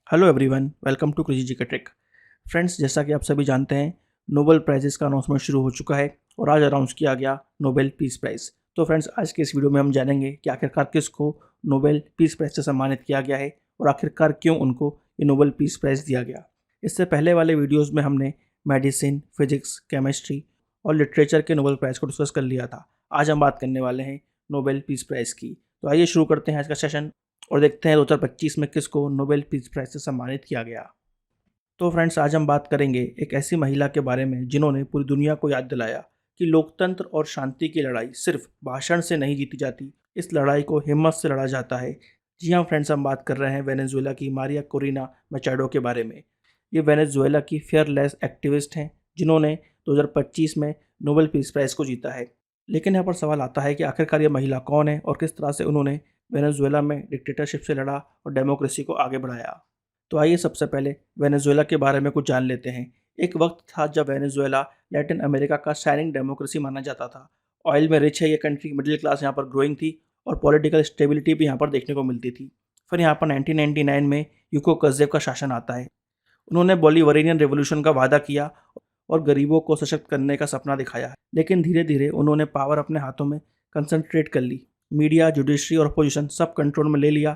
Hello everyone, welcome to crazy जी का trick. Friends, जैसा कि आप सभी जानते हैं, नोबेल प्राइजेस का अनाउंसमेंट शुरू हो चुका है और आज अनाउंस किया गया नोबेल पीस प्राइज़। तो फ्रेंड्स, आज के इस वीडियो में हम जानेंगे कि आखिरकार किसको नोबेल पीस प्राइज़ से सम्मानित किया गया है और आखिरकार क्यों उनको ये नोबेल पीस प्राइज़ दिया गया। इससे पहले वाले वीडियोज़ में हमने मेडिसिन, फिजिक्स, केमिस्ट्री और लिटरेचर के नोबेल प्राइज़ को डिस्कस कर लिया था। आज हम बात करने वाले हैं नोबेल पीस प्राइज़ की। तो आइए शुरू करते हैं आज का सेशन और देखते हैं 2025 में किसको नोबेल पीस प्राइज़ से सम्मानित किया गया। तो फ्रेंड्स, आज हम बात करेंगे एक ऐसी महिला के बारे में जिन्होंने पूरी दुनिया को याद दिलाया कि लोकतंत्र और शांति की लड़ाई सिर्फ भाषण से नहीं जीती जाती, इस लड़ाई को हिम्मत से लड़ा जाता है। जी हाँ फ्रेंड्स, हम बात कर रहे हैं वेनेजुएला की मारिया कोरिना मचाडो के बारे में। ये वेनेजुएला की फेयरलेस एक्टिविस्ट हैं जिन्होंने 2025 में नोबेल पीस प्राइज़ को जीता है। लेकिन यहाँ पर सवाल आता है कि आखिरकार ये महिला कौन है और किस तरह से उन्होंने वेनेजुएला में डिक्टेटरशिप से लड़ा और डेमोक्रेसी को आगे बढ़ाया। तो आइए सबसे पहले वेनेजुएला के बारे में कुछ जान लेते हैं। एक वक्त था जब वेनेजुएला लैटिन अमेरिका का शाइनिंग डेमोक्रेसी माना जाता था। ऑयल में रिच है ये कंट्री, मिडिल क्लास यहाँ पर ग्रोइंग थी और पॉलिटिकल स्टेबिलिटी भी यहाँ पर देखने को मिलती थी। फिर यहाँ पर 1999 में यूको कज़ेव का शासन आता है। उन्होंने बोलीवरियन रेवोल्यूशन का वादा किया और गरीबों को सशक्त करने का सपना दिखाया। लेकिन धीरे धीरे उन्होंने पावर अपने हाथों में कंसंट्रेट कर ली। मीडिया, जुडिशरी और अपोजिशन सब कंट्रोल में ले लिया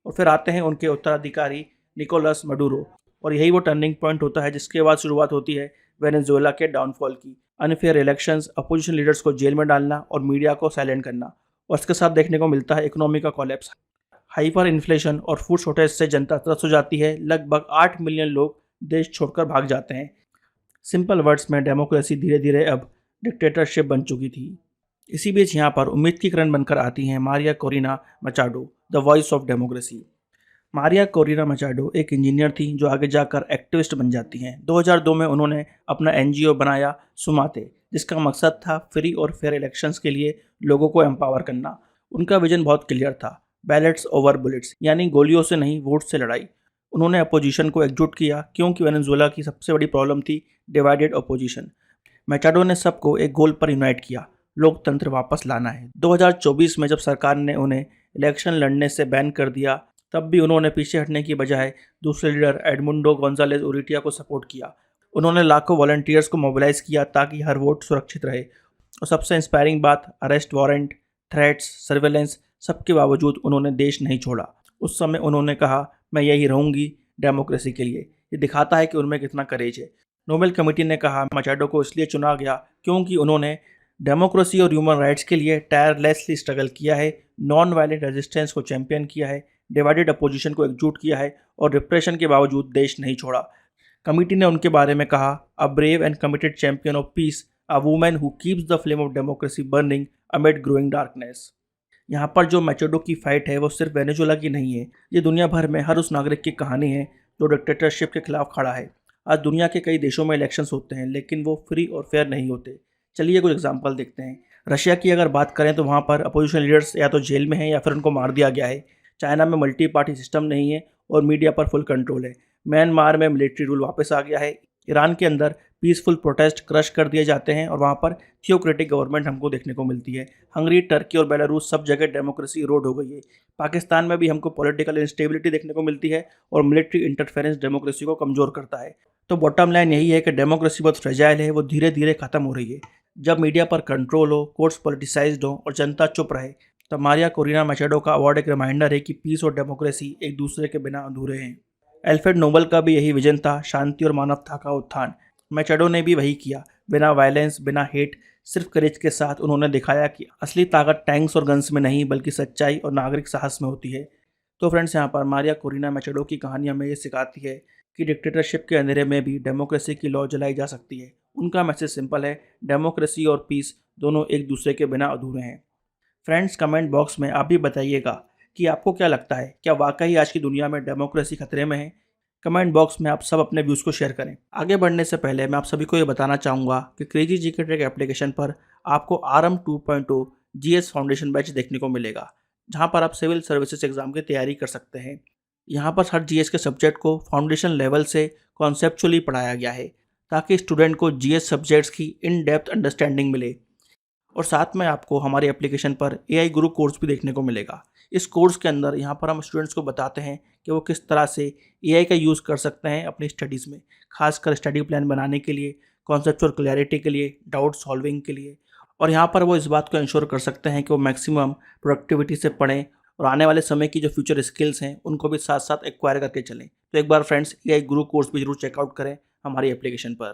और फिर आते हैं उनके उत्तराधिकारी निकोलस मडूरो। और यही वो टर्निंग पॉइंट होता है जिसके बाद शुरुआत होती है वेनेजुएला के डाउनफॉल की। अनफेयर इलेक्शंस, अपोजिशन लीडर्स को जेल में डालना और मीडिया को साइलेंट करना, और इसके साथ देखने को मिलता है इकोनॉमी का कोलैप्स। हाइपर इन्फ्लेशन और फूड शॉर्टेज से जनता त्रस्त हो जाती है। लगभग 8 मिलियन लोग देश छोड़कर भाग जाते हैं। सिंपल वर्ड्स में डेमोक्रेसी धीरे धीरे अब डिक्टेटरशिप बन चुकी थी। इसी बीच यहाँ पर उम्मीद की किरण बनकर आती हैं Maria Corina Machado, the voice of democracy. Maria Corina Machado एक इंजीनियर थी जो आगे जाकर एक्टिविस्ट बन जाती हैं। 2002 में उन्होंने अपना एनजीओ बनाया सुमाते, जिसका मकसद था फ्री और फेयर इलेक्शंस के लिए लोगों को एम्पावर करना। उनका विजन बहुत क्लियर था, बैलेट्स ओवर बुलेट्स, यानी गोलियों से नहीं वोट से लड़ाई। उन्होंने अपोजिशन को एकजुट किया क्योंकि वेनेजुएला की सबसे बड़ी प्रॉब्लम थी डिवाइडेड अपोजिशन। मैचाडो ने सबको एक गोल पर यूनाइट किया, लोकतंत्र वापस लाना है। 2024 में जब सरकार ने उन्हें इलेक्शन लड़ने से बैन कर दिया, तब भी उन्होंने पीछे हटने की बजाय दूसरे लीडर एडमुंडो गोंजालेज उरिटिया को सपोर्ट किया। उन्होंने लाखों वॉलंटियर्स को मोबिलाइज किया ताकि हर वोट सुरक्षित रहे। और सबसे इंस्पायरिंग बात, अरेस्ट वारंट, थ्रेट्स, सर्वेलेंस, सबके बावजूद उन्होंने देश नहीं छोड़ा। उस समय उन्होंने कहा, मैं यही रहूंगी डेमोक्रेसी के लिए। ये दिखाता है कि उनमें कितना करेज है। नोबेल कमेटी ने कहा मचाडो को इसलिए चुना गया क्योंकि उन्होंने डेमोक्रेसी और ह्यूमन राइट्स के लिए टायरलेसली स्ट्रगल किया है, नॉन वायलेंट रेजिस्टेंस को चैंपियन किया है, डिवाइडेड अपोजिशन को एकजुट किया है और रिप्रेशन के बावजूद देश नहीं छोड़ा। कमेटी ने उनके बारे में कहा, a brave and committed champion of peace, a women who keeps the flame of democracy burning amid growing darkness. यहाँ पर जो मैचेडो की फाइट है वो सिर्फ वेनेजुएला की नहीं है, ये दुनिया भर में हर उस नागरिक की कहानी है जो डिक्टेटरशिप के खिलाफ खड़ा है। आज दुनिया के कई देशों में इलेक्शंस होते हैं लेकिन वो फ्री और फेयर नहीं होते। चलिए कुछ एग्जांपल देखते हैं। रशिया की अगर बात करें तो वहाँ पर अपोजिशन लीडर्स या तो जेल में हैं या फिर उनको मार दिया गया है। चाइना में मल्टी पार्टी सिस्टम नहीं है और मीडिया पर फुल कंट्रोल है। म्यांमार में मिलिट्री रूल वापस आ गया है। ईरान के अंदर पीसफुल प्रोटेस्ट क्रश कर दिए जाते हैं और वहाँ पर थियोक्रेटिक गवर्नमेंट हमको देखने को मिलती है। हंगरी, टर्की और बेलारूस सब जगह डेमोक्रेसी इरोड हो गई है। पाकिस्तान में भी हमको पॉलिटिकल इंस्टेबिलिटी देखने को मिलती है और मिलिट्री इंटरफेरेंस डेमोक्रेसी को कमज़ोर करता है। तो बॉटम लाइन यही है कि डेमोक्रेसी बहुत फ्रेजाइल है, वो धीरे धीरे खत्म हो रही है। जब मीडिया पर कंट्रोल हो, कोर्ट्स पॉलिटिसाइज्ड हो और जनता चुप रहे, तब मारिया कोरिना मचाडो का अवार्ड एक रिमाइंडर है कि पीस और डेमोक्रेसी एक दूसरे के बिना अधूरे हैं। एल्फ्रेड नोबेल का भी यही विजन था, शांति और मानवता का उत्थान। मैचाडो ने भी वही किया, बिना वायलेंस, बिना हेट, सिर्फ करेज के साथ उन्होंने दिखाया कि असली ताकत टैंक्स और गन्स में नहीं बल्कि सच्चाई और नागरिक साहस में होती है। तो फ्रेंड्स, यहाँ पर मारिया कोरिना मैचाडो की कहानी हमें ये सिखाती है कि डिक्टेटरशिप के अंधेरे में भी डेमोक्रेसी की लौ जलाई जा सकती है। उनका मैसेज सिंपल है, डेमोक्रेसी और पीस दोनों एक दूसरे के बिना अधूरे हैं। फ्रेंड्स, कमेंट बॉक्स में आप भी बताइएगा कि आपको क्या लगता है, क्या वाकई आज की दुनिया में डेमोक्रेसी खतरे में है। कमेंट बॉक्स में आप सब अपने व्यूज़ को शेयर करें। आगे बढ़ने से पहले मैं आप सभी को ये बताना चाहूँगा कि क्रेजी जी के ट्रिक एप्लीकेशन पर आपको आरएम 2.0 जीएस फाउंडेशन बैच देखने को मिलेगा, जहाँ पर आप सिविल सर्विसेज एग्जाम की तैयारी कर सकते हैं। यहाँ पर हर जीएस के सब्जेक्ट को फाउंडेशन लेवल से कॉन्सेप्चुअली पढ़ाया गया है ताकि स्टूडेंट को जीएस सब्जेक्ट्स की इन डेप्थ अंडरस्टैंडिंग मिले। और साथ में आपको हमारी एप्लीकेशन पर AI गुरु कोर्स भी देखने को मिलेगा। इस कोर्स के अंदर यहाँ पर हम स्टूडेंट्स को बताते हैं कि वो किस तरह से AI का यूज़ कर सकते हैं अपनी स्टडीज़ में, खासकर स्टडी प्लान बनाने के लिए, कॉन्सेप्चुअल क्लैरिटी के लिए, डाउट सॉल्विंग के लिए। और यहाँ पर वो इस बात को इंश्योर कर सकते हैं कि वो मैक्सिमम प्रोडक्टिविटी से पढ़ें और आने वाले समय की जो फ्यूचर स्किल्स हैं उनको भी साथ साथ एक्वायर करके चलें। तो एक बार फ्रेंड्स AI गुरु कोर्स भी जरूर चेकआउट करें हमारी एप्लीकेशन पर।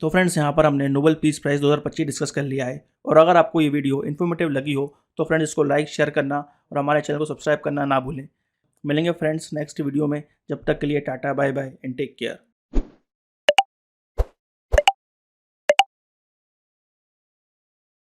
तो फ्रेंड्स यहाँ पर हमने नोबेल पीस प्राइज़ 2025 डिस्कस कर लिया है, और अगर आपको ये वीडियो इन्फॉर्मेटिव लगी हो तो फ्रेंड्स इसको लाइक शेयर करना और हमारे चैनल को सब्सक्राइब करना ना भूलें। मिलेंगे फ्रेंड्स नेक्स्ट वीडियो में, जब तक के लिए tata bye bye and take care.